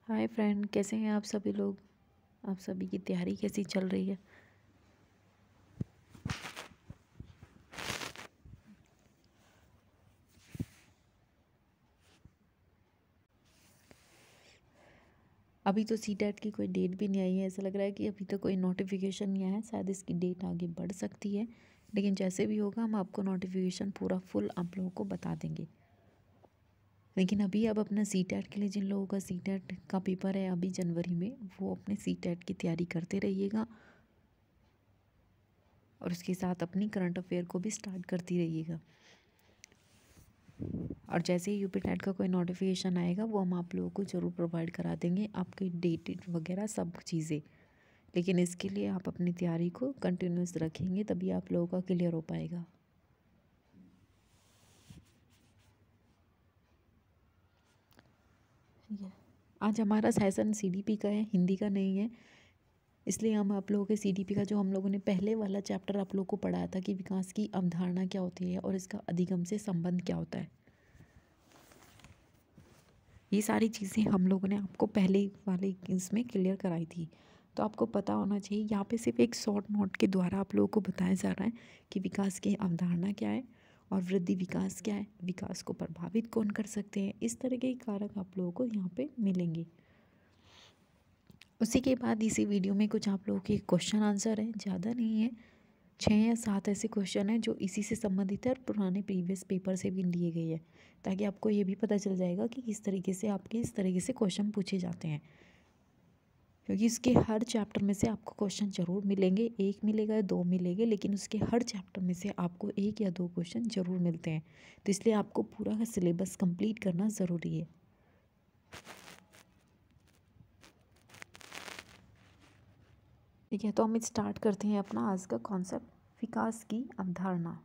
Hi friend, कैसे हैं आप सभी लोग। आप सभी की तैयारी कैसी चल रही है। अभी तो सीटेट की कोई डेट भी नहीं आई है। ऐसा लग रहा है कि अभी तक कोई नोटिफिकेशन नहीं आया है। शायद इसकी डेट आगे बढ़ सकती है, लेकिन जैसे भी होगा हम आपको नोटिफिकेशन पूरा फुल आप लोगों को बता देंगे। लेकिन अभी अब अपना सीटेट के लिए जिन लोगों का सीटेट का पेपर है अभी जनवरी में, वो अपने सीटेट की तैयारी करते रहिएगा और उसके साथ अपनी करंट अफेयर को भी स्टार्ट करती रहिएगा। और जैसे ही यूपी टेट का कोई नोटिफिकेशन आएगा वो हम आप लोगों को ज़रूर प्रोवाइड करा देंगे, आपकी डेट वगैरह सब चीज़ें। लेकिन इसके लिए आप अपनी तैयारी को कंटिन्यूस रखेंगे तभी आप लोगों का क्लियर हो पाएगा। ठीक है, आज हमारा सेशन सीडीपी का है, हिंदी का नहीं है। इसलिए हम आप लोगों के सीडीपी का जो हम लोगों ने पहले वाला चैप्टर आप लोगों को पढ़ाया था कि विकास की अवधारणा क्या होती है और इसका अधिगम से संबंध क्या होता है, ये सारी चीज़ें हम लोगों ने आपको पहले वाले इसमें क्लियर कराई थी। तो आपको पता होना चाहिए। यहाँ पे सिर्फ एक शॉर्ट नोट के द्वारा आप लोगों को बताया जा रहा है कि विकास की अवधारणा क्या है और वृद्धि विकास क्या है, विकास को प्रभावित कौन कर सकते हैं, इस तरह के कारक आप लोगों को यहाँ पे मिलेंगे। उसी के बाद इसी वीडियो में कुछ आप लोगों के क्वेश्चन आंसर है, ज़्यादा नहीं है, 6 या 7 ऐसे क्वेश्चन हैं जो इसी से संबंधित है और पुराने प्रीवियस पेपर से भी लिए गए हैं, ताकि आपको ये भी पता चल जाएगा कि किस तरीके से आपके इस तरीके से क्वेश्चन पूछे जाते हैं। क्योंकि इसके हर चैप्टर में से आपको क्वेश्चन ज़रूर मिलेंगे, एक मिलेगा या दो मिलेंगे, लेकिन उसके हर चैप्टर में से आपको एक या दो क्वेश्चन ज़रूर मिलते हैं। तो इसलिए आपको पूरा का सिलेबस कंप्लीट करना ज़रूरी है। ठीक है, तो हम स्टार्ट करते हैं अपना आज का कॉन्सेप्ट, विकास की अवधारणा।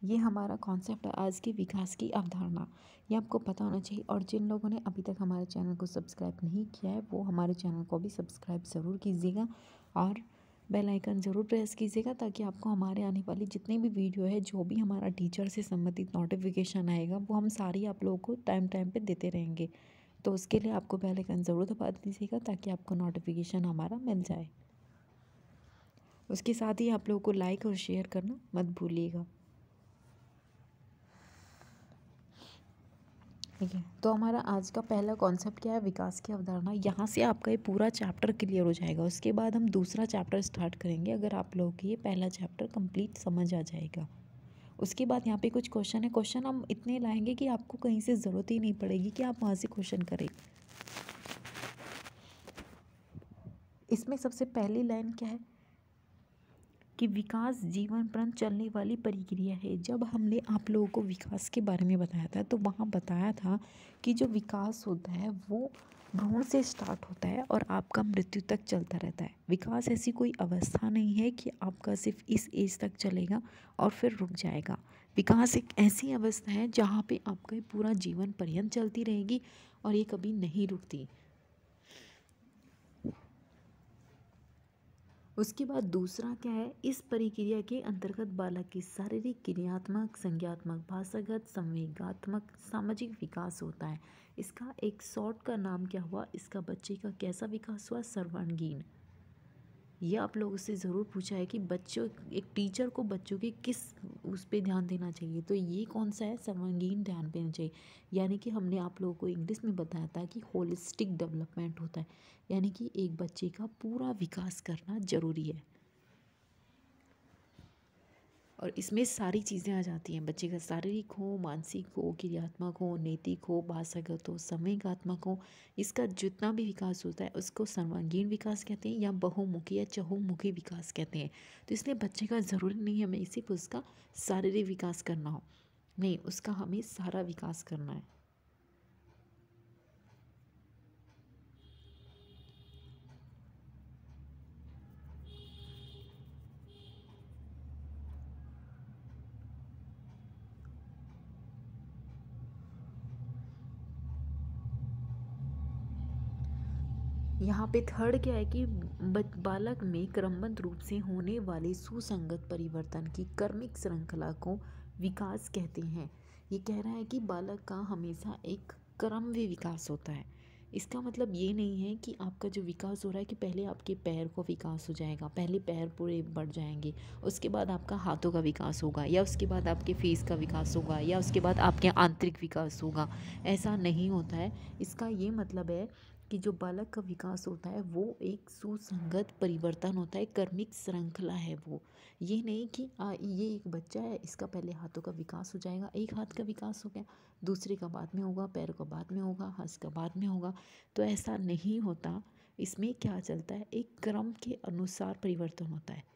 ये हमारा कॉन्सेप्ट है आज की विकास की अवधारणा। ये आपको पता होना चाहिए। और जिन लोगों ने अभी तक हमारे चैनल को सब्सक्राइब नहीं किया है वो हमारे चैनल को भी सब्सक्राइब ज़रूर कीजिएगा और बेल आइकन ज़रूर प्रेस कीजिएगा, ताकि आपको हमारे आने वाली जितनी भी वीडियो है, जो भी हमारा टीचर से संबंधित नोटिफिकेशन आएगा, वो हम सारी आप लोगों को टाइम टाइम पे देते रहेंगे। तो उसके लिए आपको बेल आइकन ज़रूर दबा दीजिएगा ताकि आपको नोटिफिकेशन हमारा मिल जाए। उसके साथ ही आप लोगों को लाइक और शेयर करना मत भूलिएगा। ठीक है, तो हमारा आज का पहला कॉन्सेप्ट क्या है, विकास की अवधारणा। यहाँ से आपका ये पूरा चैप्टर क्लियर हो जाएगा। उसके बाद हम दूसरा चैप्टर स्टार्ट करेंगे, अगर आप लोगों को ये पहला चैप्टर कंप्लीट समझ आ जाएगा। उसके बाद यहाँ पे कुछ क्वेश्चन है। क्वेश्चन हम इतने लाएंगे कि आपको कहीं से ज़रूरत ही नहीं पड़ेगी कि आप वहाँ से क्वेश्चन करें। इसमें सबसे पहली लाइन क्या है कि विकास जीवन पर्यंत चलने वाली प्रक्रिया है। जब हमने आप लोगों को विकास के बारे में बताया था तो वहाँ बताया था कि जो विकास होता है वो भ्रूण से स्टार्ट होता है और आपका मृत्यु तक चलता रहता है। विकास ऐसी कोई अवस्था नहीं है कि आपका सिर्फ इस एज तक चलेगा और फिर रुक जाएगा। विकास एक ऐसी अवस्था है जहाँ पे आपका पूरा जीवन पर्यंत चलती रहेगी और ये कभी नहीं रुकती। उसके बाद दूसरा क्या है, इस प्रक्रिया के अंतर्गत बालक की शारीरिक, क्रियात्मक, संज्ञात्मक, भाषागत, संवेगात्मक, सामाजिक विकास होता है। इसका एक शॉर्ट का नाम क्या हुआ, इसका बच्चे का कैसा विकास हुआ, सर्वांगीण। ये आप लोगों से ज़रूर पूछा है कि बच्चों, एक टीचर को बच्चों के किस उस पर ध्यान देना चाहिए, तो ये कौन सा है, सर्वांगीण ध्यान देना चाहिए। यानी कि हमने आप लोगों को इंग्लिश में बताया था कि होलिस्टिक डेवलपमेंट होता है, यानी कि एक बच्चे का पूरा विकास करना ज़रूरी है। और इसमें सारी चीज़ें आ जाती हैं, बच्चे का शारीरिक हो, मानसिक हो, क्रियात्मक हो, नैतिक हो, भाषागत हो, संवेगात्मक हो। इसका जितना भी विकास होता है उसको सर्वांगीण विकास कहते हैं या बहुमुखी या चहुमुखी विकास कहते हैं। तो इसलिए बच्चे का ज़रूरी नहीं है हमें सिर्फ उसका शारीरिक विकास करना हो, नहीं, उसका हमें सारा विकास करना है। यहाँ पे थर्ड क्या है कि बालक में क्रमबद्ध रूप से होने वाले सुसंगत परिवर्तन की क्रमिक श्रृंखला को विकास कहते हैं। ये कह रहा है कि बालक का हमेशा एक क्रम में विकास होता है। इसका मतलब ये नहीं है कि आपका जो विकास हो रहा है कि पहले आपके पैर को विकास हो जाएगा, पहले पैर पूरे बढ़ जाएंगे, उसके बाद आपका हाथों का विकास होगा, या उसके बाद आपके फेस का विकास होगा, या उसके बाद आपके आंतरिक विकास होगा। ऐसा नहीं होता है। इसका ये मतलब है कि जो बालक का विकास होता है वो एक सुसंगत परिवर्तन होता है, कर्मिक श्रृंखला है वो। ये नहीं कि ये एक बच्चा है, इसका पहले हाथों का विकास हो जाएगा, एक हाथ का विकास हो गया, दूसरे का बाद में होगा, पैर का बाद में होगा, हाथ का बाद में होगा। तो ऐसा नहीं होता। इसमें क्या चलता है, एक क्रम के अनुसार परिवर्तन होता है।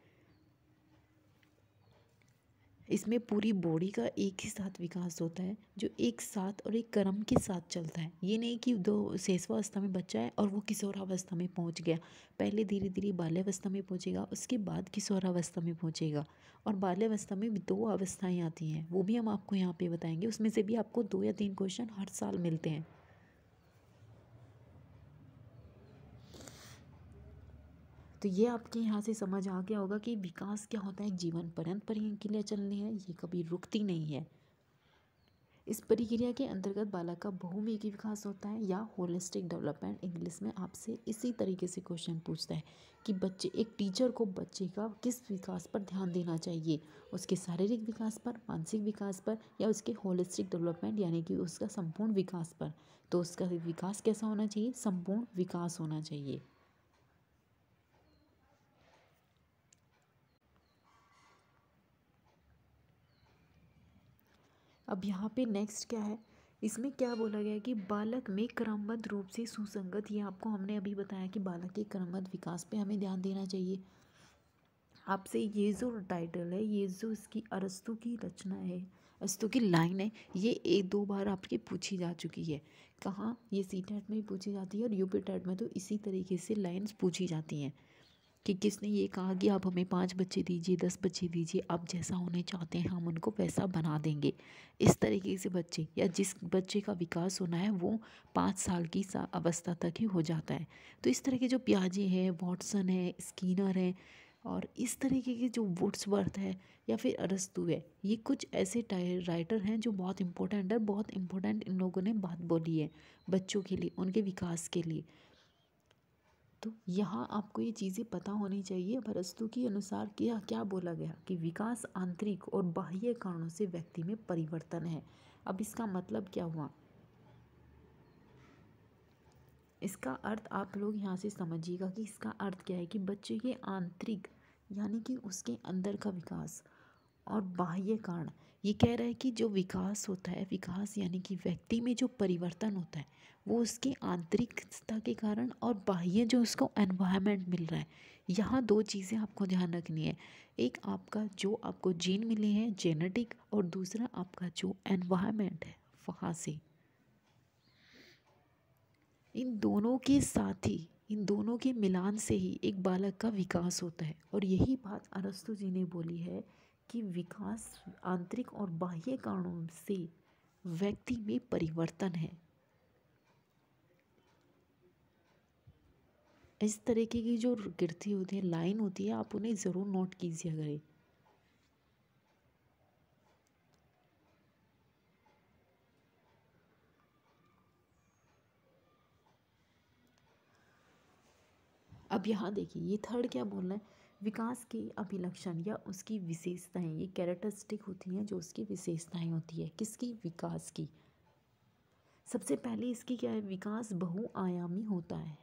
इसमें पूरी बॉडी का एक ही साथ विकास होता है, जो एक साथ और एक क्रम के साथ चलता है। ये नहीं कि दो शैशवावस्था में बच्चा है और वो किशोरावस्था में पहुंच गया, पहले धीरे धीरे बाल्यावस्था में पहुंचेगा, उसके बाद किशोरावस्था में पहुंचेगा। और बाल्यावस्था में भी 2 अवस्थाएं आती हैं, वो भी हम आपको यहाँ पे बताएंगे। उसमें से भी आपको 2 या 3 क्वेश्चन हर साल मिलते हैं। तो ये आपके यहाँ से समझ आ गया होगा कि विकास क्या होता है, जीवन पर्यंत प्रक्रिया चलनी है, ये कभी रुकती नहीं है। इस प्रक्रिया के अंतर्गत बालक का बहुमुखी विकास होता है, या होलिस्टिक डेवलपमेंट इंग्लिश में आपसे इसी तरीके से क्वेश्चन पूछता है कि बच्चे, एक टीचर को बच्चे का किस विकास पर ध्यान देना चाहिए, उसके शारीरिक विकास पर, मानसिक विकास पर, या उसके होलिस्टिक डेवलपमेंट यानी कि उसका संपूर्ण विकास पर। तो उसका विकास कैसा होना चाहिए, संपूर्ण विकास होना चाहिए। अब यहाँ पे नेक्स्ट क्या है, इसमें क्या बोला गया है कि बालक में क्रमबद्ध रूप से सुसंगत, ये आपको हमने अभी बताया कि बालक के क्रमबद्ध विकास पे हमें ध्यान देना चाहिए। आपसे ये जो टाइटल है, ये जो इसकी अरस्तु की रचना है, अरस्तु की लाइन है, ये 1-2 बार आपके पूछी जा चुकी है। कहाँ, ये सीटेट में भी पूछी जाती है और यूपी टेट में तो इसी तरीके से लाइन्स पूछी जाती हैं कि किसने ये कहा कि आप हमें 5 बच्चे दीजिए, 10 बच्चे दीजिए, आप जैसा होने चाहते हैं हम उनको वैसा बना देंगे। इस तरीके से बच्चे, या जिस बच्चे का विकास होना है वो 5 साल की अवस्था तक ही हो जाता है। तो इस तरह के जो पियाजे हैं, वॉटसन है, स्कीनर है, और इस तरीके के जो वुड्सवर्थ है या फिर अरस्तु है, ये कुछ ऐसे राइटर हैं जो बहुत इंपॉर्टेंट है, बहुत इंपॉर्टेंट इन लोगों ने बात बोली है बच्चों के लिए, उनके विकास के लिए। तो यहाँ आपको ये चीज़ें पता होनी चाहिए। अरस्तु के अनुसार क्या क्या बोला गया कि विकास आंतरिक और बाह्य कारणों से व्यक्ति में परिवर्तन है। अब इसका मतलब क्या हुआ, इसका अर्थ आप लोग यहाँ से समझिएगा कि इसका अर्थ क्या है कि बच्चे के आंतरिक यानी कि उसके अंदर का विकास, और बाह्य कारण, ये कह रहा है कि जो विकास होता है, विकास यानी कि व्यक्ति में जो परिवर्तन होता है वो उसके आंतरिकता के कारण, और बाह्य जो उसको एनवायरनमेंट मिल रहा है। यहाँ 2 चीज़ें आपको ध्यान रखनी है, एक आपका जो आपको जीन मिले हैं जेनेटिक, और दूसरा आपका जो एनवायरनमेंट है वहाँ से। इन दोनों के साथ ही, इन दोनों के मिलान से ही एक बालक का विकास होता है। और यही बात अरस्तु जी ने बोली है कि विकास आंतरिक और बाह्य कारणों से व्यक्ति में परिवर्तन है। इस तरीके की जो गिरती होती है, लाइन होती है, आप उन्हें ज़रूर नोट कीजिए करें। अब यहाँ देखिए, ये थर्ड क्या बोल रहा है, विकास के अभिलक्षण या उसकी विशेषताएं, ये कैरेक्टरिस्टिक होती हैं जो उसकी विशेषताएं होती है, किसकी, विकास की। सबसे पहले इसकी क्या है, विकास बहुआयामी होता है।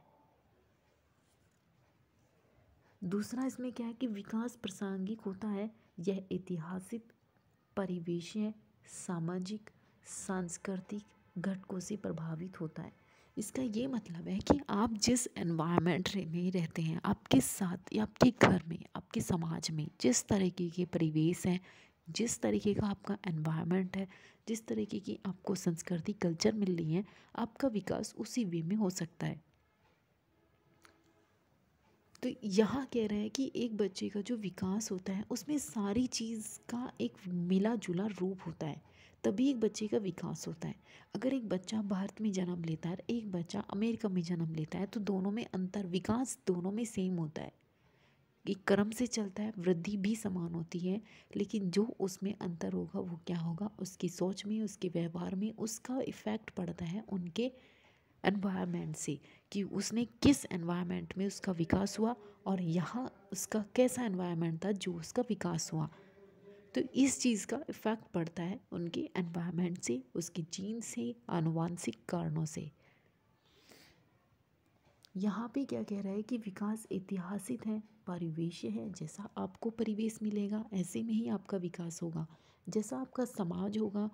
दूसरा इसमें क्या है कि विकास प्रासंगिक होता है, यह ऐतिहासिक, परिवेशीय, सामाजिक, सांस्कृतिक घटकों से प्रभावित होता है। इसका ये मतलब है कि आप जिस एनवायरनमेंट में रहते हैं, आपके साथ या आपके घर में, आपके समाज में जिस तरीके के परिवेश हैं, जिस तरीके का आपका एनवायरनमेंट है, जिस तरीके की आपको संस्कृति कल्चर मिल रही है, आपका विकास उसी वे में हो सकता है। तो यहाँ कह रहे हैं कि एक बच्चे का जो विकास होता है उसमें सारी चीज़ का एक मिला जुला रूप होता है, तभी एक बच्चे का विकास होता है। अगर एक बच्चा भारत में जन्म लेता है, एक बच्चा अमेरिका में जन्म लेता है, तो दोनों में अंतर, विकास दोनों में सेम होता है, एक क्रम से चलता है, वृद्धि भी समान होती है, लेकिन जो उसमें अंतर होगा वो क्या होगा, उसकी सोच में, उसके व्यवहार में उसका इफ़ेक्ट पड़ता है उनके एनवायरनमेंट से, कि उसने किस एनवायरनमेंट में उसका विकास हुआ और यहाँ उसका कैसा एनवायरनमेंट था जो उसका विकास हुआ। तो इस चीज़ का इफ़ेक्ट पड़ता है उनके एनवायरनमेंट से, उसके जीन से, आनुवांशिक कारणों से। यहाँ पे क्या कह रहा है कि विकास ऐतिहासिक है, परिवेश है। जैसा आपको परिवेश मिलेगा ऐसे में ही आपका विकास होगा। जैसा आपका समाज होगा,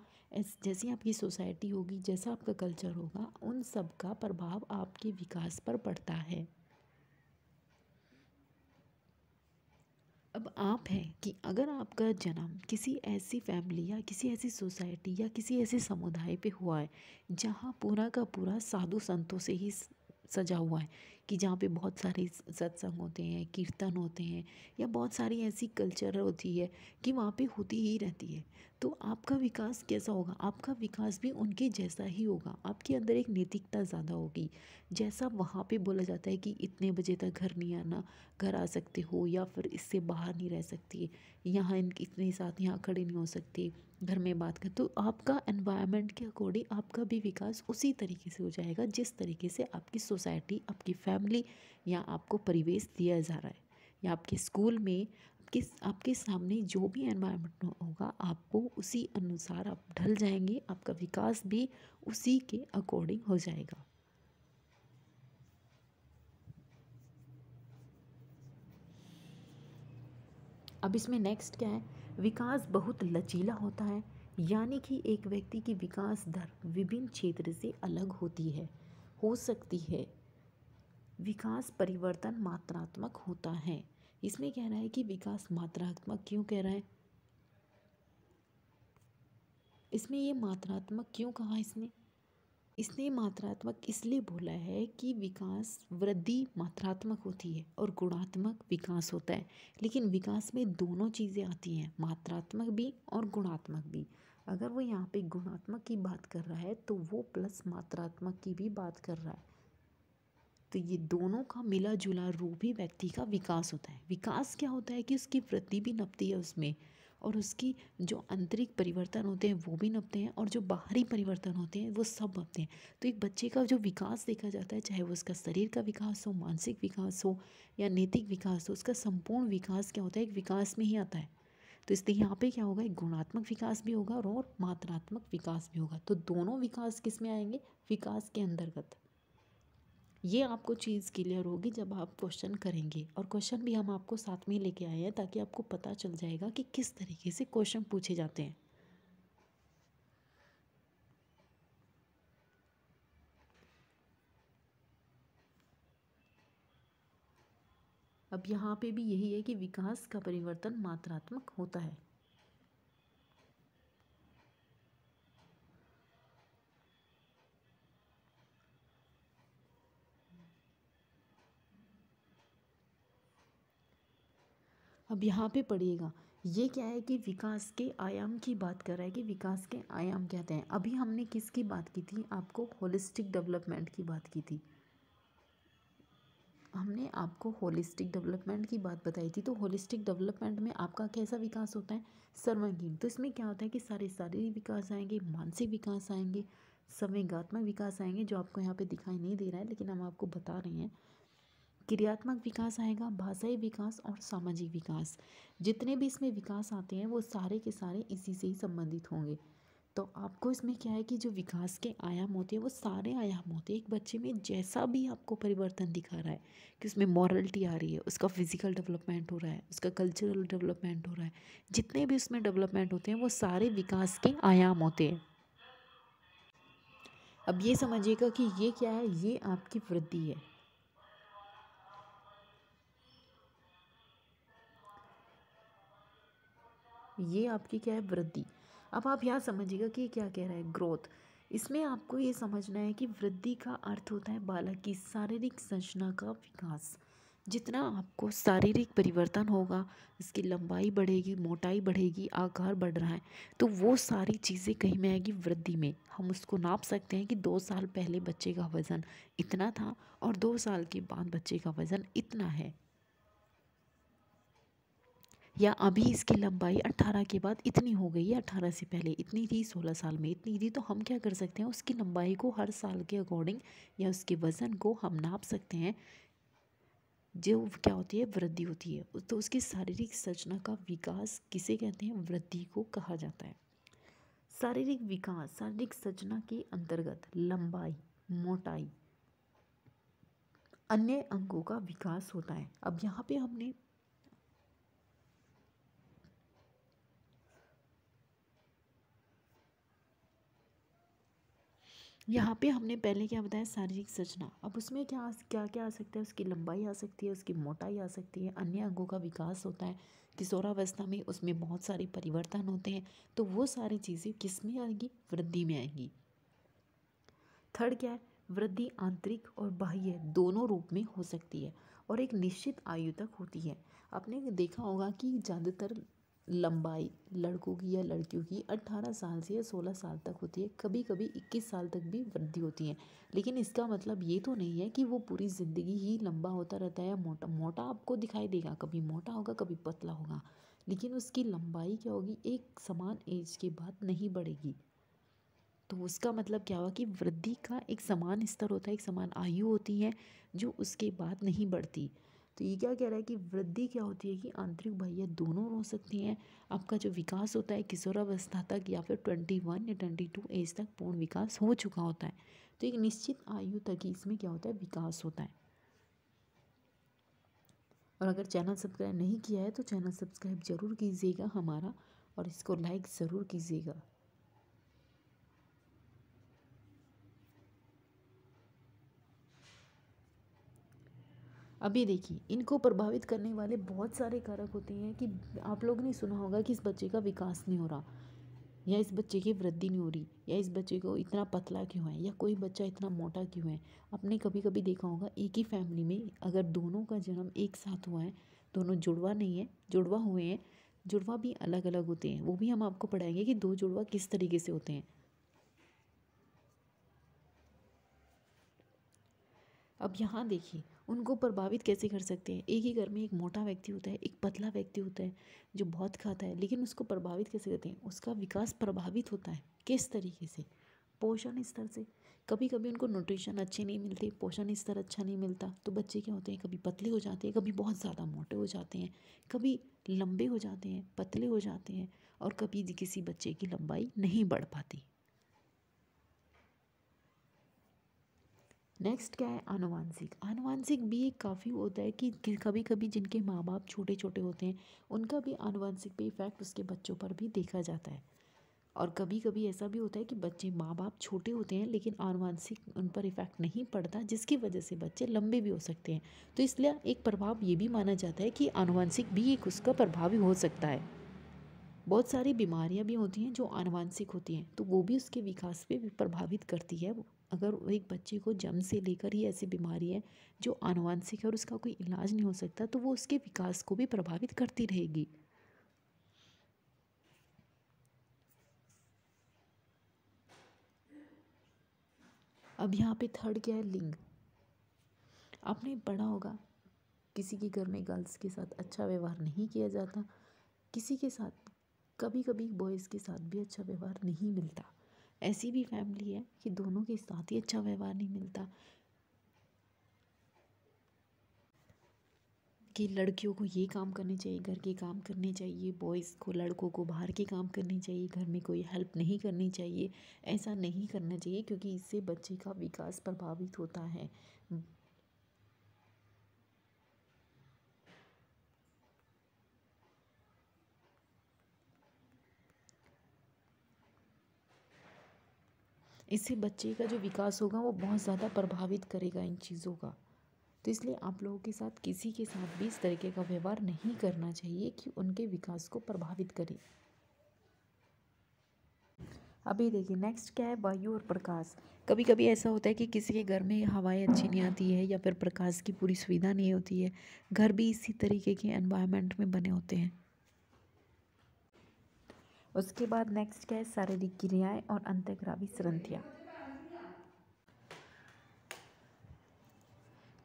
जैसी आपकी सोसाइटी होगी, जैसा आपका कल्चर होगा, उन सब का प्रभाव आपके विकास पर पड़ता है। अब आप हैं कि अगर आपका जन्म किसी ऐसी फैमिली या किसी ऐसी सोसाइटी या किसी ऐसे समुदाय पे हुआ है जहाँ पूरा का पूरा साधु संतों से ही सजा हुआ है, कि जहाँ पे बहुत सारे सत्संग होते हैं, कीर्तन होते हैं, या बहुत सारी ऐसी कल्चर होती है कि वहाँ पे होती ही रहती है, तो आपका विकास कैसा होगा? आपका विकास भी उनके जैसा ही होगा। आपके अंदर एक नैतिकता ज़्यादा होगी। जैसा वहाँ पे बोला जाता है कि इतने बजे तक घर नहीं आना, घर आ सकते हो, या फिर इससे बाहर नहीं रह सकती, यहाँ इन इतने साथ यहाँ खड़े नहीं हो सकते, घर में बात कर, तो आपका एनवायरनमेंट के अकॉर्डिंग आपका भी विकास उसी तरीके से हो जाएगा जिस तरीके से आपकी सोसाइटी, आपकी फैमिली या आपको परिवेश दिया जा रहा है, या आपके स्कूल में आपके सामने जो भी एनवायरनमेंट होगा आपको उसी अनुसार आप ढल जाएंगे, आपका विकास भी उसी के अकॉर्डिंग हो जाएगा। अब इसमें नेक्स्ट क्या है? विकास बहुत लचीला होता है, यानी कि एक व्यक्ति की विकास दर विभिन्न क्षेत्र से अलग होती है, हो सकती है। विकास परिवर्तन मात्रात्मक होता है। इसमें कह रहा है कि विकास मात्रात्मक क्यों कह रहा है? इसमें ये मात्रात्मक क्यों कहा इसने? इसने मात्रात्मक इसलिए बोला है कि विकास वृद्धि मात्रात्मक होती है और गुणात्मक विकास होता है, लेकिन विकास में दोनों चीज़ें आती हैं, मात्रात्मक भी और गुणात्मक भी। अगर वो यहाँ पे गुणात्मक की बात कर रहा है तो वो प्लस मात्रात्मक की भी बात कर रहा है। तो ये दोनों का मिला जुला रूप ही व्यक्ति का विकास होता है। विकास क्या होता है कि उसकी वृद्धि भी नपती है उसमें, और उसकी जो आंतरिक परिवर्तन होते हैं वो भी नपते हैं, और जो बाहरी परिवर्तन होते हैं वो सब नपते हैं। तो एक बच्चे का जो विकास देखा जाता है, चाहे वो उसका शरीर का विकास हो, मानसिक विकास हो या नैतिक विकास हो, उसका संपूर्ण विकास क्या होता है? एक विकास में ही आता है। तो इसलिए यहाँ पे क्या होगा? एक गुणात्मक विकास भी होगा और मात्रात्मक विकास भी होगा। तो दोनों विकास किस में आएंगे? विकास के अंतर्गत। ये आपको चीज़ क्लियर होगी जब आप क्वेश्चन करेंगे, और क्वेश्चन भी हम आपको साथ में लेके आए हैं ताकि आपको पता चल जाएगा कि किस तरीके से क्वेश्चन पूछे जाते हैं। अब यहाँ पे भी यही है कि विकास का परिवर्तन मात्रात्मक होता है। अब यहाँ पे पढ़िएगा, ये क्या है कि विकास के आयाम की बात कर रहा है कि विकास के आयाम कहते हैं। अभी हमने किसकी बात की थी? आपको होलिस्टिक डेवलपमेंट की बात की थी। हमने आपको होलिस्टिक डेवलपमेंट की बात बताई थी। तो होलिस्टिक डेवलपमेंट में आपका कैसा विकास होता है? सर्वांगीण। तो इसमें क्या होता है कि सारे शारीरिक विकास आएंगे, मानसिक विकास आएंगे, संवेगात्मक विकास आएंगे, जो आपको यहाँ पे दिखाई नहीं दे रहा है लेकिन हम आपको बता रहे हैं। क्रियात्मक विकास आएगा, भाषाई विकास और सामाजिक विकास। जितने भी इसमें विकास आते हैं वो सारे के सारे इसी से ही संबंधित होंगे। तो आपको इसमें क्या है कि जो विकास के आयाम होते हैं वो सारे आयाम होते हैं। एक बच्चे में जैसा भी आपको परिवर्तन दिखा रहा है कि उसमें मॉरलिटी आ रही है, उसका फिजिकल डेवलपमेंट हो रहा है, उसका कल्चरल डेवलपमेंट हो रहा है, जितने भी उसमें डेवलपमेंट होते हैं वो सारे विकास के आयाम होते हैं। अब ये समझिएगा कि ये क्या है? ये आपकी वृद्धि है। ये आपकी क्या है? वृद्धि। अब आप यहाँ समझिएगा कि ये क्या कह रहा है? ग्रोथ। इसमें आपको ये समझना है कि वृद्धि का अर्थ होता है बालक की शारीरिक संरचना का विकास। जितना आपको शारीरिक परिवर्तन होगा, इसकी लंबाई बढ़ेगी, मोटाई बढ़ेगी, आकार बढ़ रहा है, तो वो सारी चीज़ें कहीं में आएगी वृद्धि में। हम उसको नाप सकते हैं कि 2 साल पहले बच्चे का वज़न इतना था और 2 साल के बाद बच्चे का वज़न इतना है। या अभी इसकी लंबाई 18 के बाद इतनी हो गई है, 18 से पहले इतनी थी, 16 साल में इतनी थी, तो हम क्या कर सकते हैं, उसकी लंबाई को हर साल के अकॉर्डिंग या उसके वज़न को हम नाप सकते हैं। जो क्या होती है, वृद्धि होती है। तो उसकी शारीरिक संरचना का विकास किसे कहते हैं, वृद्धि को कहा जाता है। शारीरिक विकास, शारीरिक संरचना के अंतर्गत लंबाई, मोटाई, अन्य अंगों का विकास होता है। अब यहाँ पे हमने पहले क्या बताया, शारीरिक संरचना। अब उसमें क्या क्या क्या आ सकता है, उसकी लंबाई आ सकती है, उसकी मोटाई आ सकती है, अन्य अंगों का विकास होता है। किशोरावस्था में उसमें बहुत सारे परिवर्तन होते हैं, तो वो सारी चीज़ें किस में आएंगी, वृद्धि में आएंगी। थर्ड क्या है, वृद्धि आंतरिक और बाह्य दोनों रूप में हो सकती है और एक निश्चित आयु तक होती है। आपने देखा होगा कि ज़्यादातर लंबाई लड़कों की या लड़कियों की 18 साल से या 16 साल तक होती है, कभी कभी 21 साल तक भी वृद्धि होती है। लेकिन इसका मतलब ये तो नहीं है कि वो पूरी ज़िंदगी ही लंबा होता रहता है या मोटा मोटा आपको दिखाई देगा, कभी मोटा होगा कभी पतला होगा, लेकिन उसकी लंबाई क्या होगी, एक समान एज के बाद नहीं बढ़ेगी। तो उसका मतलब क्या हुआ कि वृद्धि का एक समान स्तर होता है, एक समान आयु होती है जो उसके बाद नहीं बढ़ती। तो ये क्या कह रहा है कि वृद्धि क्या होती है कि आंतरिक बाह्य दोनों हो सकती हैं। आपका जो विकास होता है किशोरावस्था तक या फिर 21 या 22 एज तक पूर्ण विकास हो चुका होता है। तो एक निश्चित आयु तक ही इसमें क्या होता है, विकास होता है। और अगर चैनल सब्सक्राइब नहीं किया है तो चैनल सब्सक्राइब ज़रूर कीजिएगा हमारा, और इसको लाइक ज़रूर कीजिएगा। अभी देखिए, इनको प्रभावित करने वाले बहुत सारे कारक होते हैं कि आप लोगों ने सुना होगा कि इस बच्चे का विकास नहीं हो रहा, या इस बच्चे की वृद्धि नहीं हो रही, या इस बच्चे को इतना पतला क्यों है, या कोई बच्चा इतना मोटा क्यों है। आपने कभी कभी देखा होगा एक ही फैमिली में अगर दोनों का जन्म एक साथ हुआ है, दोनों जुड़वा नहीं है, जुड़वा हुए हैं, जुड़वा भी अलग अलग होते हैं, वो भी हम आपको पढ़ाएंगे कि दो जुड़वा किस तरीके से होते हैं। अब यहाँ देखिए, उनको प्रभावित कैसे कर सकते हैं। एक ही घर में एक मोटा व्यक्ति होता है, एक पतला व्यक्ति होता है जो बहुत खाता है, लेकिन उसको प्रभावित कैसे करते हैं, उसका विकास प्रभावित होता है किस तरीके से, पोषण स्तर से। कभी कभी उनको न्यूट्रिशन अच्छे नहीं मिलते, पोषण स्तर अच्छा नहीं मिलता, तो बच्चे क्या होते हैं, कभी पतले हो जाते हैं, कभी बहुत ज़्यादा मोटे हो जाते हैं, कभी लंबे हो जाते हैं, पतले हो जाते हैं, और कभी किसी बच्चे की लंबाई नहीं बढ़ पाती। नेक्स्ट क्या है, आनुवांशिक। आनुवांशिक भी एक काफ़ी होता है कि कभी कभी जिनके माँ बाप छोटे छोटे होते हैं उनका भी आनुवांशिक पे इफ़ेक्ट उसके बच्चों पर भी देखा जाता है। और कभी कभी ऐसा भी होता है कि बच्चे माँ बाप छोटे होते हैं लेकिन आनुवांशिक उन पर इफ़ेक्ट नहीं पड़ता, जिसकी वजह से बच्चे लंबे भी हो सकते हैं। तो इसलिए एक प्रभाव ये भी माना जाता है कि आनुवांशिक भी एक उसका प्रभाव ही हो सकता है। बहुत सारी बीमारियां भी होती हैं जो आनुवांशिक होती हैं, तो वो भी उसके विकास पे भी प्रभावित करती है। अगर एक बच्चे को जन्म से लेकर ही ऐसी बीमारी है जो आनुवांशिक है और उसका कोई इलाज नहीं हो सकता, तो वो उसके विकास को भी प्रभावित करती रहेगी। अब यहाँ पे थर्ड क्या है, लिंग। आपने पढ़ा होगा किसी के घर में गर्ल्स के साथ अच्छा व्यवहार नहीं किया जाता, किसी के साथ कभी कभी बॉयज़ के साथ भी अच्छा व्यवहार नहीं मिलता। ऐसी भी फैमिली है कि दोनों के साथ ही अच्छा व्यवहार नहीं मिलता, कि लड़कियों को ये काम करने चाहिए, घर के काम करने चाहिए, बॉयज़ को, लड़कों को बाहर के काम करने चाहिए, घर में कोई हेल्प नहीं करनी चाहिए। ऐसा नहीं करना चाहिए क्योंकि इससे बच्चे का विकास प्रभावित होता है। इससे बच्चे का जो विकास होगा वो बहुत ज़्यादा प्रभावित करेगा इन चीज़ों का। तो इसलिए आप लोगों के साथ किसी के साथ भी इस तरीके का व्यवहार नहीं करना चाहिए कि उनके विकास को प्रभावित करे। अभी देखिए, नेक्स्ट क्या है, वायु और प्रकाश। कभी कभी ऐसा होता है कि किसी के घर में हवाएं अच्छी नहीं आती है या फिर प्रकाश की पूरी सुविधा नहीं होती है, घर भी इसी तरीके के एनवायरनमेंट में बने होते हैं। उसके बाद नेक्स्ट क्या है, शारीरिक क्रियाएं और अंतःग्रावी संरचना।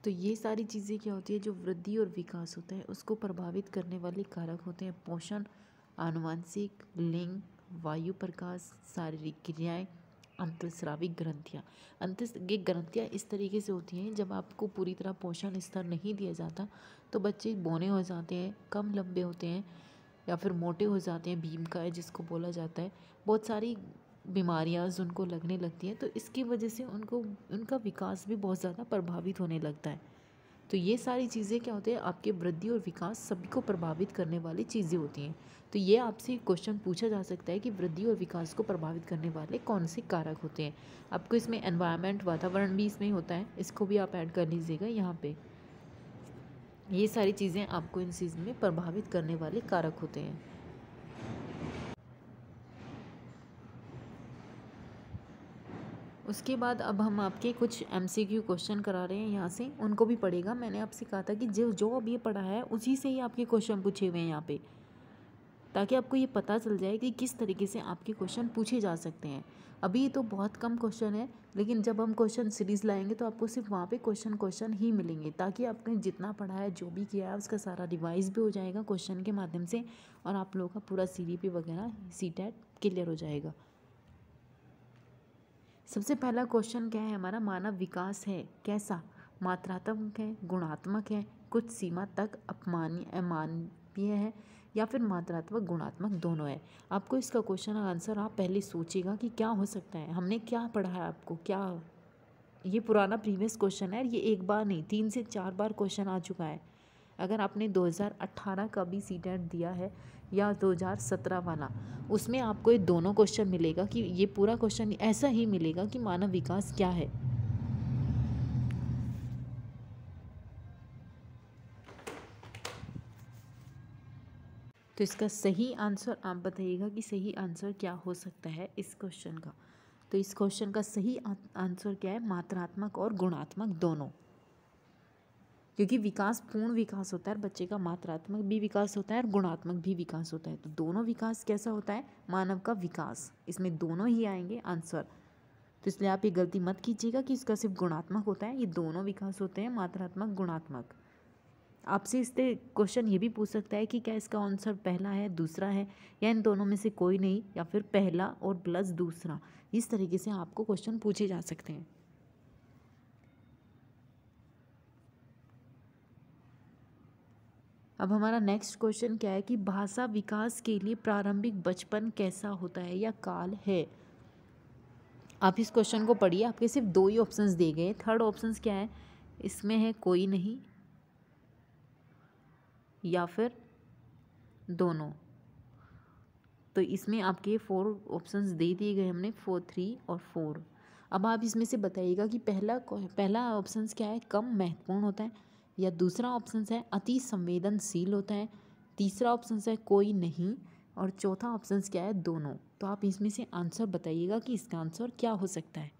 तो ये सारी चीज़ें क्या होती है, जो वृद्धि और विकास होता है उसको प्रभावित करने वाले कारक होते हैं पोषण, आनुवंशिक, लिंग, वायु प्रकाश, शारीरिक क्रियाएं, अंतःस्रावी ग्रंथियाँ। ये ग्रंथियाँ इस तरीके से होती हैं, जब आपको पूरी तरह पोषण स्तर नहीं दिया जाता तो बच्चे बौने हो जाते हैं, कम लंबे होते हैं या फिर मोटे हो जाते हैं, भीमकाय जिसको बोला जाता है। बहुत सारी बीमारियां उनको लगने लगती हैं, तो इसकी वजह से उनको उनका विकास भी बहुत ज़्यादा प्रभावित होने लगता है। तो ये सारी चीज़ें क्या होते हैं, आपके वृद्धि और विकास सभी को प्रभावित करने वाली चीज़ें होती हैं। तो ये आपसे क्वेश्चन पूछा जा सकता है कि वृद्धि और विकास को प्रभावित करने वाले कौन से कारक होते हैं। आपको इसमें एनवायरनमेंट, वातावरण भी इसमें होता है, इसको भी आप ऐड कर लीजिएगा यहाँ पे। ये सारी चीज़ें आपको इन चीज़ में प्रभावित करने वाले कारक होते हैं। उसके बाद अब हम आपके कुछ MCQ क्वेश्चन करा रहे हैं यहाँ से, उनको भी पढ़ेगा। मैंने आपसे कहा था कि जो जो अब ये पढ़ा है उसी से ही आपके क्वेश्चन पूछे हुए हैं यहाँ पे, ताकि आपको ये पता चल जाए कि किस तरीके से आपके क्वेश्चन पूछे जा सकते हैं। अभी तो बहुत कम क्वेश्चन है, लेकिन जब हम क्वेश्चन सीरीज़ लाएंगे तो आपको सिर्फ वहाँ पे क्वेश्चन ही मिलेंगे, ताकि आपने जितना पढ़ा है, जो भी किया है, उसका सारा रिवाइज भी हो जाएगा क्वेश्चन के माध्यम से, और आप लोगों का पूरा CDP वगैरह CTET क्लियर हो जाएगा। सबसे पहला क्वेश्चन क्या है हमारा, मानव विकास है कैसा, मात्रात्मक है, गुणात्मक है, कुछ सीमा तक अमानवीय है, या फिर मात्रात्मक गुणात्मक दोनों है। आपको इसका क्वेश्चन आंसर आप पहले सोचिएगा कि क्या हो सकता है, हमने क्या पढ़ा है, आपको क्या, ये पुराना प्रीवियस क्वेश्चन है, ये एक बार नहीं 3 से 4 बार क्वेश्चन आ चुका है। अगर आपने 2018 का भी CTET दिया है या 2017 वाला, उसमें आपको ये दोनों क्वेश्चन मिलेगा कि ये पूरा क्वेश्चन ऐसा ही मिलेगा कि मानव विकास क्या है। तो इसका सही आंसर आप बताइएगा कि सही आंसर क्या हो सकता है इस क्वेश्चन का। तो इस क्वेश्चन का सही आंसर क्या है, मात्रात्मक और गुणात्मक दोनों। क्योंकि विकास पूर्ण विकास होता है, बच्चे का मात्रात्मक भी विकास होता है और गुणात्मक भी विकास होता है। तो दोनों विकास कैसा होता है, मानव का विकास, इसमें दोनों ही आएंगे आंसर। तो इसलिए आप ये गलती मत कीजिएगा कि इसका सिर्फ गुणात्मक होता है, ये दोनों विकास होते हैं, मात्रात्मक गुणात्मक। आपसे इससे क्वेश्चन ये भी पूछ सकता है कि क्या इसका आंसर पहला है, दूसरा है, या इन दोनों में से कोई नहीं, या फिर पहला और प्लस दूसरा। इस तरीके से आपको क्वेश्चन पूछे जा सकते हैं। अब हमारा नेक्स्ट क्वेश्चन क्या है कि भाषा विकास के लिए प्रारंभिक बचपन कैसा होता है या काल है। आप इस क्वेश्चन को पढ़िए, आपके सिर्फ 2 ही ऑप्शंस दिए गए। थर्ड ऑप्शंस क्या है, इसमें है कोई नहीं या फिर दोनों। तो इसमें आपके 4 ऑप्शंस दे दिए गए हमने, 4, 3 और 4। अब आप इसमें से बताइएगा कि पहला ऑप्शंस क्या है, कम महत्वपूर्ण होता है, या दूसरा ऑप्शंस है अति संवेदनशील होता है, तीसरा ऑप्शंस है कोई नहीं, और चौथा ऑप्शंस क्या है, दोनों। तो आप इसमें से आंसर बताइएगा कि इसका आंसर क्या हो सकता है।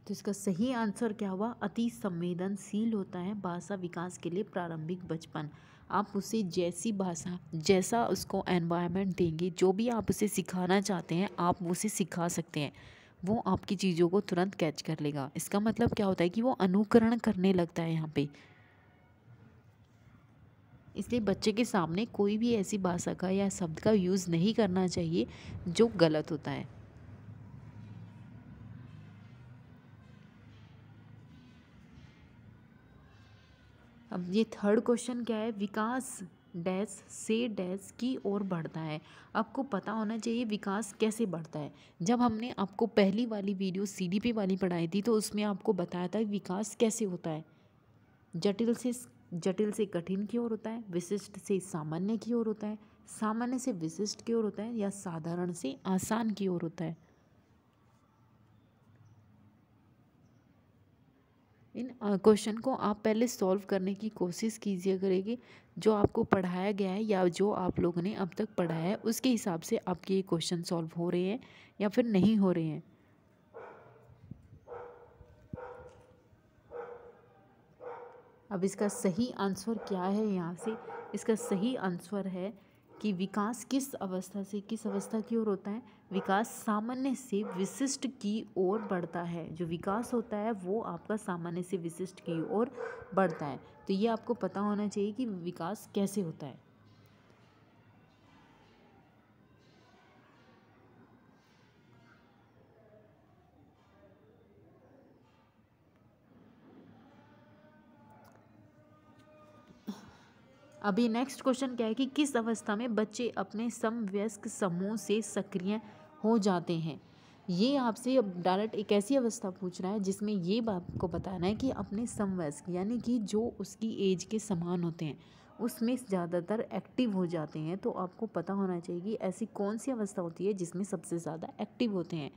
तो इसका सही आंसर क्या हुआ, अति संवेदनशील होता है भाषा विकास के लिए प्रारंभिक बचपन। आप उसे जैसी भाषा, जैसा उसको एनवायरनमेंट देंगे, जो भी आप उसे सिखाना चाहते हैं आप उसे सिखा सकते हैं, वो आपकी चीज़ों को तुरंत कैच कर लेगा। इसका मतलब क्या होता है कि वो अनुकरण करने लगता है यहाँ पे। इसलिए बच्चे के सामने कोई भी ऐसी भाषा का या शब्द का यूज़ नहीं करना चाहिए जो गलत होता है। अब ये थर्ड क्वेश्चन क्या है, विकास डैश से डैश की ओर बढ़ता है। आपको पता होना चाहिए विकास कैसे बढ़ता है। जब हमने आपको पहली वाली वीडियो CDP वाली पढ़ाई थी तो उसमें आपको बताया था विकास कैसे होता है। जटिल से कठिन की ओर होता है, विशिष्ट से सामान्य की ओर होता है, सामान्य से विशिष्ट की ओर होता है, या साधारण से आसान की ओर होता है। इन क्वेश्चन को आप पहले सॉल्व करने की कोशिश कीजिए करेंगे। जो आपको पढ़ाया गया है या जो आप लोगों ने अब तक पढ़ा है उसके हिसाब से आपके ये क्वेश्चन सॉल्व हो रहे हैं या फिर नहीं हो रहे हैं। अब इसका सही आंसर क्या है यहाँ से? इसका सही आंसर है कि विकास किस अवस्था से किस अवस्था की ओर होता है? विकास सामान्य से विशिष्ट की ओर बढ़ता है। जो विकास होता है वो आपका सामान्य से विशिष्ट की ओर बढ़ता है। तो ये आपको पता होना चाहिए कि विकास कैसे होता है। अभी नेक्स्ट क्वेश्चन क्या है कि किस अवस्था में बच्चे अपने समवयस्क समूह से सक्रिय हो जाते हैं? ये आपसे अब डायरेक्ट एक ऐसी अवस्था पूछ रहा है जिसमें ये बात को बताना है कि अपने समवयस्क यानी कि जो उसकी एज के समान होते हैं उसमें ज़्यादातर एक्टिव हो जाते हैं। तो आपको पता होना चाहिए कि ऐसी कौन सी अवस्था होती है जिसमें सबसे ज़्यादा एक्टिव होते हैं।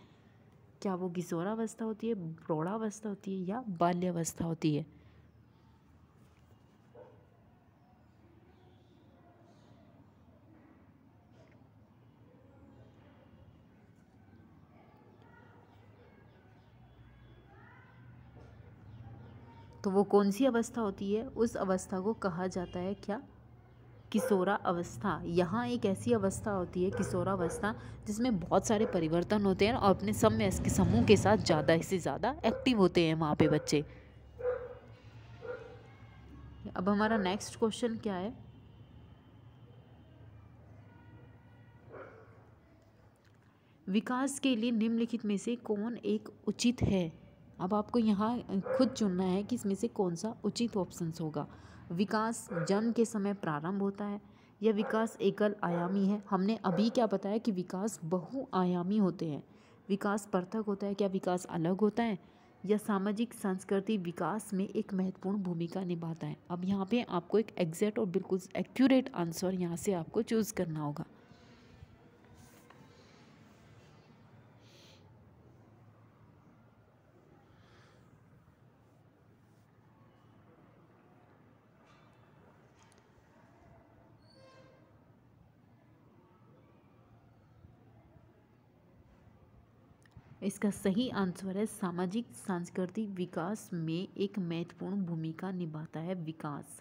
क्या वो किशोरावस्था होती है, प्रौढ़ावस्था होती है या बाल्यावस्था होती है? तो वो कौन सी अवस्था होती है? उस अवस्था को कहा जाता है क्या? किशोरा अवस्था। यहाँ एक ऐसी अवस्था होती है किशोरावस्था जिसमें बहुत सारे परिवर्तन होते हैं और अपने समवयस्क समूह के साथ ज़्यादा से ज़्यादा एक्टिव होते हैं वहाँ पे बच्चे। अब हमारा नेक्स्ट क्वेश्चन क्या है? विकास के लिए निम्नलिखित में से कौन एक उचित है? अब आपको यहाँ खुद चुनना है कि इसमें से कौन सा उचित ऑप्शंस होगा। विकास जन्म के समय प्रारंभ होता है या विकास एकल आयामी है? हमने अभी क्या बताया कि विकास बहुआयामी होते हैं। विकास पृथक होता है, क्या विकास अलग होता है? या सामाजिक संस्कृति विकास में एक महत्वपूर्ण भूमिका निभाता है? अब यहाँ पे आपको एक एग्जैक्ट और बिल्कुल एक्यूरेट आंसर यहाँ से आपको चूज़ करना होगा। इसका सही आंसर है सामाजिक सांस्कृतिक विकास में एक महत्वपूर्ण भूमिका निभाता है विकास।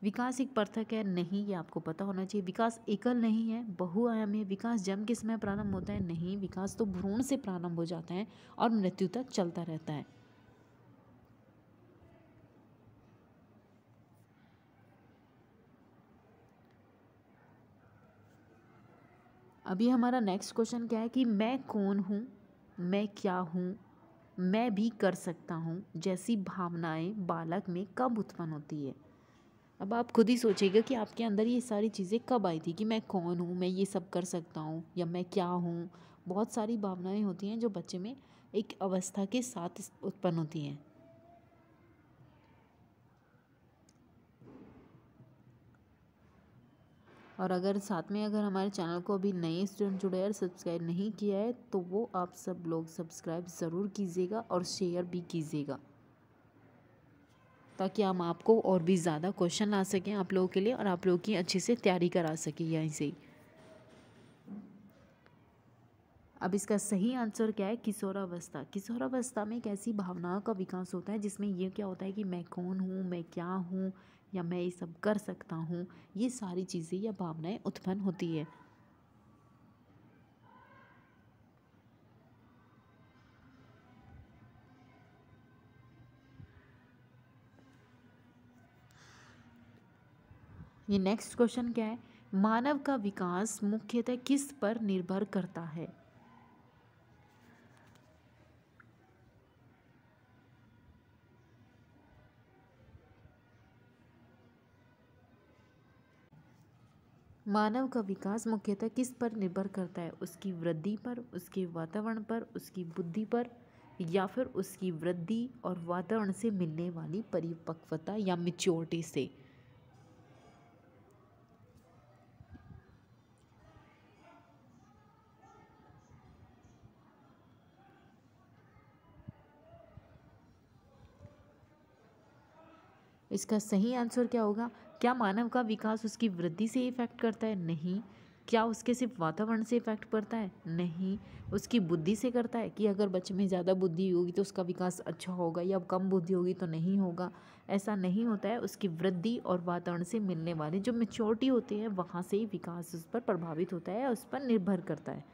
विकास एक पृथक है नहीं, ये आपको पता होना चाहिए। विकास एकल नहीं है, बहुआयामी है। विकास जन्म के समय प्रारंभ होता है नहीं, विकास तो भ्रूण से प्रारंभ हो जाता है और मृत्यु तक चलता रहता है। अभी हमारा नेक्स्ट क्वेश्चन क्या है कि मैं कौन हूँ, मैं क्या हूँ, मैं भी कर सकता हूँ जैसी भावनाएं बालक में कब उत्पन्न होती है? अब आप खुद ही सोचिएगा कि आपके अंदर ये सारी चीज़ें कब आई थी कि मैं कौन हूँ, मैं ये सब कर सकता हूँ या मैं क्या हूँ। बहुत सारी भावनाएं होती हैं जो बच्चे में एक अवस्था के साथ उत्पन्न होती हैं। और अगर साथ में अगर हमारे चैनल को अभी नए स्टूडेंट जुड़े हैं और सब्सक्राइब नहीं किया है तो वो आप सब लोग सब्सक्राइब ज़रूर कीजिएगा और शेयर भी कीजिएगा ताकि हम आपको और भी ज़्यादा क्वेश्चन ला सकें आप लोगों के लिए और आप लोगों की अच्छे से तैयारी करा सकें यहीं से ही। अब इसका सही आंसर क्या है? किशोरावस्था। किशोरावस्था में एक ऐसी भावनाओं का विकास होता है जिसमें ये क्या होता है कि मैं कौन हूँ, मैं क्या हूँ या मैं ये सब कर सकता हूँ, ये सारी चीज़ें या भावनाएं उत्पन्न होती है। ये नेक्स्ट क्वेश्चन क्या है? मानव का विकास मुख्यतः किस पर निर्भर करता है? मानव का विकास मुख्यतः किस पर निर्भर करता है? उसकी वृद्धि पर, उसके वातावरण पर, उसकी बुद्धि पर या फिर उसकी वृद्धि और वातावरण से मिलने वाली परिपक्वता या मैच्योरिटी से? इसका सही आंसर क्या होगा? क्या मानव का विकास उसकी वृद्धि से इफेक्ट करता है? नहीं, क्या उसके सिर्फ वातावरण से इफेक्ट पड़ता है? नहीं। उसकी बुद्धि से करता है कि अगर बच्चे में ज़्यादा बुद्धि होगी तो उसका विकास अच्छा होगा, या कम बुद्धि होगी तो नहीं होगा। ऐसा नहीं होता है। उसकी वृद्धि और वातावरण से मिलने वाली जो मैच्योरिटी होती है वहाँ से ही विकास उस पर प्रभावित होता है, उस पर निर्भर करता है।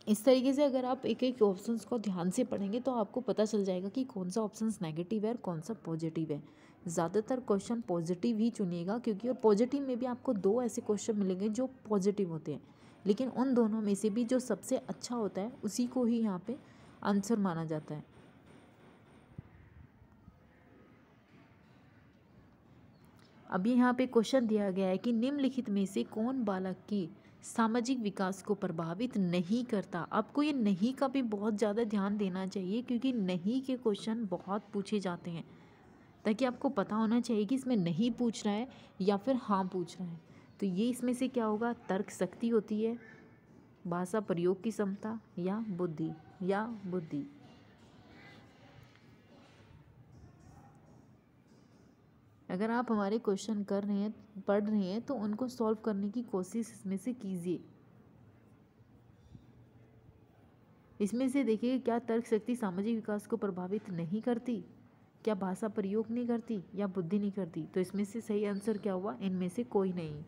इस तरीके से अगर आप एक एक ऑप्शंस को ध्यान से पढ़ेंगे तो आपको पता चल जाएगा कि कौन सा ऑप्शंस नेगेटिव है और कौन सा पॉजिटिव है। ज़्यादातर क्वेश्चन पॉजिटिव ही चुनिएगा, क्योंकि और पॉजिटिव में भी आपको 2 ऐसे क्वेश्चन मिलेंगे जो पॉजिटिव होते हैं, लेकिन उन दोनों में से भी जो सबसे अच्छा होता है उसी को ही यहाँ पे आंसर माना जाता है। अब यहाँ पे क्वेश्चन दिया गया है कि निम्नलिखित में से कौन बालक की सामाजिक विकास को प्रभावित नहीं करता। आपको ये नहीं का भी बहुत ज़्यादा ध्यान देना चाहिए, क्योंकि नहीं के क्वेश्चन बहुत पूछे जाते हैं, ताकि आपको पता होना चाहिए कि इसमें नहीं पूछ रहा है या फिर हाँ पूछ रहा है। तो ये इसमें से क्या होगा? तर्क शक्ति होती है, भाषा प्रयोग की क्षमता, या बुद्धि। अगर आप हमारे क्वेश्चन कर रहे हैं, पढ़ रहे हैं, तो उनको सॉल्व करने की कोशिश इसमें से कीजिए। इसमें से देखिए, क्या तर्क शक्ति सामाजिक विकास को प्रभावित नहीं करती, क्या भाषा प्रयोग नहीं करती, या बुद्धि नहीं करती? तो इसमें से सही आंसर क्या हुआ? इनमें से कोई नहीं।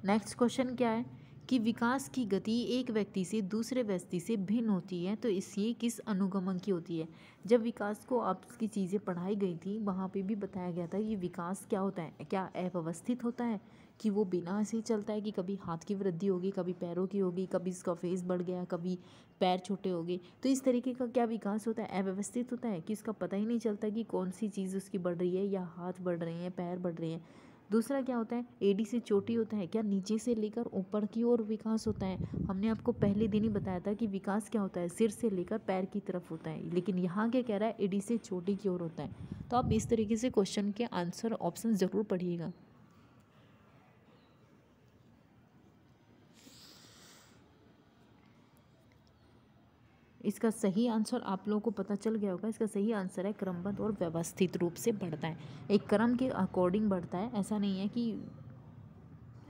नेक्स्ट क्वेश्चन क्या है कि विकास की गति एक व्यक्ति से दूसरे व्यक्ति से भिन्न होती है, तो ये किस अनुगमन की होती है? जब विकास को आपकी चीज़ें पढ़ाई गई थी वहाँ पे भी बताया गया था कि विकास क्या होता है, क्या अव्यवस्थित होता है, कि वो बिना ऐसे ही चलता है कि कभी हाथ की वृद्धि होगी, कभी पैरों की होगी, कभी इसका फेस बढ़ गया, कभी पैर छोटे हो गए। तो इस तरीके का क्या विकास होता है? अव्यवस्थित होता है, कि इसका पता ही नहीं चलता कि कौन सी चीज़ उसकी बढ़ रही है, या हाथ बढ़ रहे हैं, पैर बढ़ रहे हैं। दूसरा क्या होता है? एडी से चोटी होता है, क्या नीचे से लेकर ऊपर की ओर विकास होता है? हमने आपको पहले दिन ही बताया था कि विकास क्या होता है, सिर से लेकर पैर की तरफ होता है, लेकिन यहाँ क्या कह रहा है? एडी से चोटी की ओर होता है। तो आप इस तरीके से क्वेश्चन के आंसर ऑप्शन ज़रूर पढ़िएगा। इसका सही आंसर आप लोगों को पता चल गया होगा। इसका सही आंसर है क्रमबद्ध और व्यवस्थित रूप से बढ़ता है, एक क्रम के अकॉर्डिंग बढ़ता है। ऐसा नहीं है कि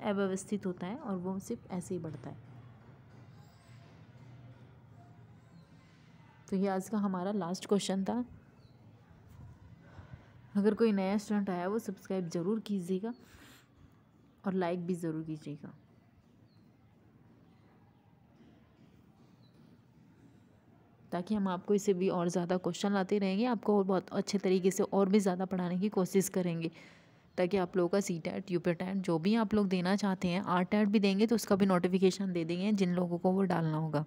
अव्यवस्थित होता है और वो सिर्फ ऐसे ही बढ़ता है। तो ये आज का हमारा लास्ट क्वेश्चन था। अगर कोई नया स्टूडेंट आया वो सब्सक्राइब ज़रूर कीजिएगा और लाइक भी ज़रूर कीजिएगा, ताकि हम आपको इसे भी और ज़्यादा क्वेश्चन लाते रहेंगे, आपको और बहुत अच्छे तरीके से और भी ज़्यादा पढ़ाने की कोशिश करेंगे, ताकि आप लोगों का CTET, UPTET जो भी आप लोग देना चाहते हैं, RTET भी देंगे तो उसका भी नोटिफिकेशन दे देंगे जिन लोगों को वो डालना होगा।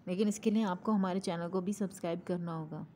लेकिन इसके लिए आपको हमारे चैनल को भी सब्सक्राइब करना होगा।